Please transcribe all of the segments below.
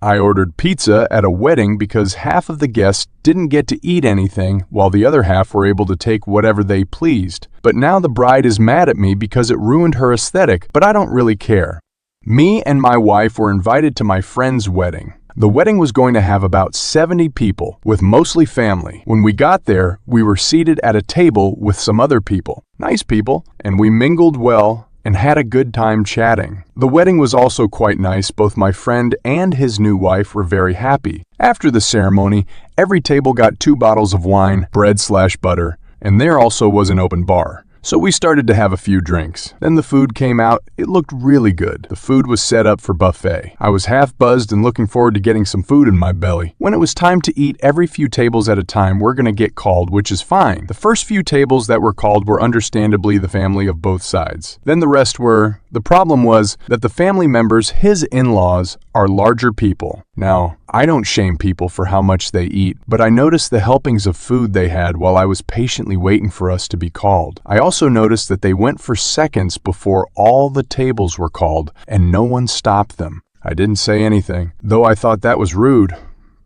I ordered pizza at a wedding because half of the guests didn't get to eat anything while the other half were able to take whatever they pleased. But now the bride is mad at me because it ruined her aesthetic, but I don't really care. Me and my wife were invited to my friend's wedding. The wedding was going to have about 70 people, with mostly family. When we got there, we were seated at a table with some other people. Nice people, and we mingled well and had a good time chatting. The wedding was also quite nice. Both my friend and his new wife were very happy. After the ceremony, every table got 2 bottles of wine, bread/butter, and there also was an open bar. So we started to have a few drinks. Then the food came out. It looked really good. The food was set up for buffet. I was half buzzed and looking forward to getting some food in my belly. When it was time to eat, every few tables at a time were going to get called, which is fine. The first few tables that were called were understandably the family of both sides. Then the rest were. The problem was that the family members, his in-laws, are larger people. Now, I don't shame people for how much they eat, but I noticed the helpings of food they had while I was patiently waiting for us to be called. I also noticed that they went for seconds before all the tables were called, and no one stopped them. I didn't say anything, though I thought that was rude.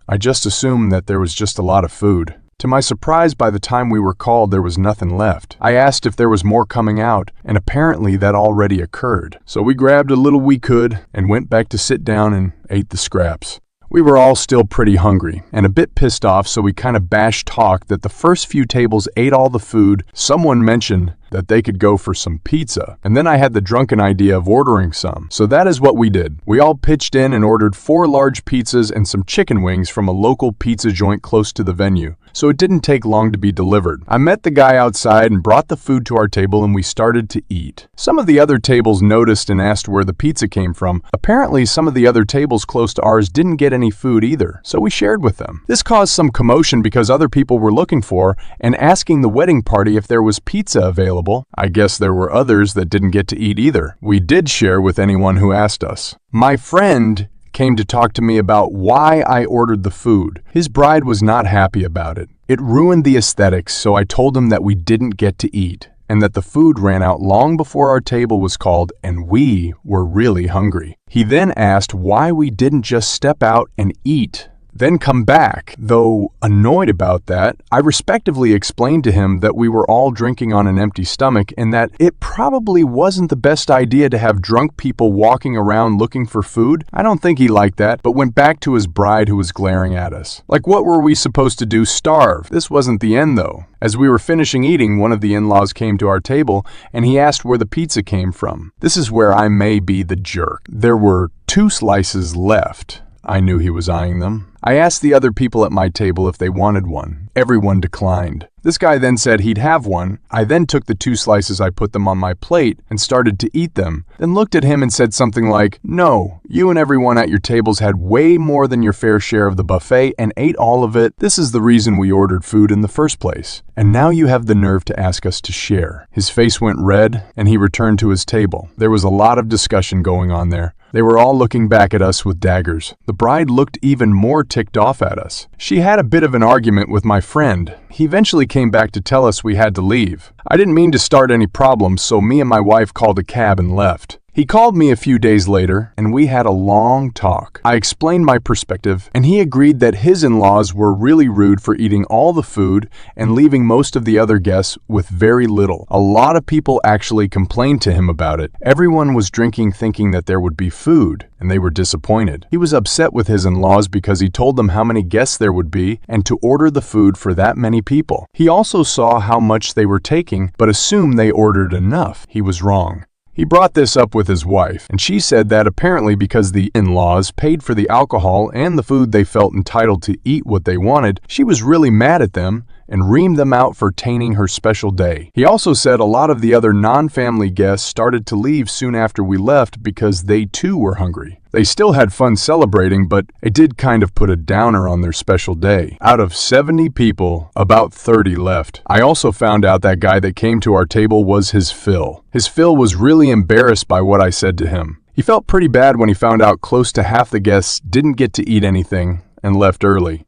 I just assumed that there was just a lot of food. To my surprise, by the time we were called, there was nothing left. I asked if there was more coming out, and apparently that already occurred. So we grabbed a little we could and went back to sit down and ate the scraps. We were all still pretty hungry and a bit pissed off, so we kind of bash talked that the first few tables ate all the food. Someone mentioned that they could go for some pizza, and then I had the drunken idea of ordering some. So that is what we did. We all pitched in and ordered 4 large pizzas and some chicken wings from a local pizza joint close to the venue, so it didn't take long to be delivered. I met the guy outside and brought the food to our table, and we started to eat. Some of the other tables noticed and asked where the pizza came from. Apparently, some of the other tables close to ours didn't get any food either, so we shared with them. This caused some commotion because other people were looking for and asking the wedding party if there was pizza available. I guess there were others that didn't get to eat either. We did share with anyone who asked us. My friend came to talk to me about why I ordered the food. His bride was not happy about it. It ruined the aesthetics, so I told him that we didn't get to eat, and that the food ran out long before our table was called, and we were really hungry. He then asked why we didn't just step out and eat, then come back. Though annoyed about that, I respectively explained to him that we were all drinking on an empty stomach and that it probably wasn't the best idea to have drunk people walking around looking for food. I don't think he liked that, but went back to his bride who was glaring at us. Like, what were we supposed to do, starve? This wasn't the end though. As we were finishing eating, one of the in-laws came to our table and he asked where the pizza came from. This is where I may be the jerk. There were 2 slices left. I knew he was eyeing them. I asked the other people at my table if they wanted one. Everyone declined. This guy then said he'd have one. I then took the 2 slices, I put them on my plate and started to eat them, then looked at him and said something like, "No, you and everyone at your tables had way more than your fair share of the buffet and ate all of it. This is the reason we ordered food in the first place. And now you have the nerve to ask us to share." His face went red and he returned to his table. There was a lot of discussion going on there. They were all looking back at us with daggers. The bride looked even more ticked off at us. She had a bit of an argument with my friend. He eventually came back to tell us we had to leave. I didn't mean to start any problems, so me and my wife called a cab and left. He called me a few days later, and we had a long talk. I explained my perspective, and he agreed that his in-laws were really rude for eating all the food and leaving most of the other guests with very little. A lot of people actually complained to him about it. Everyone was drinking thinking that there would be food, and they were disappointed. He was upset with his in-laws because he told them how many guests there would be and to order the food for that many people. He also saw how much they were taking, but assumed they ordered enough. He was wrong. He brought this up with his wife, and she said that apparently because the in-laws paid for the alcohol and the food, they felt entitled to eat what they wanted. She was really mad at them and reamed them out for tainting her special day. He also said a lot of the other non-family guests started to leave soon after we left because they too were hungry. They still had fun celebrating, but it did kind of put a downer on their special day. Out of 70 people, about 30 left. I also found out that guy that came to our table was his Phil. His Phil was really embarrassed by what I said to him. He felt pretty bad when he found out close to half the guests didn't get to eat anything and left early.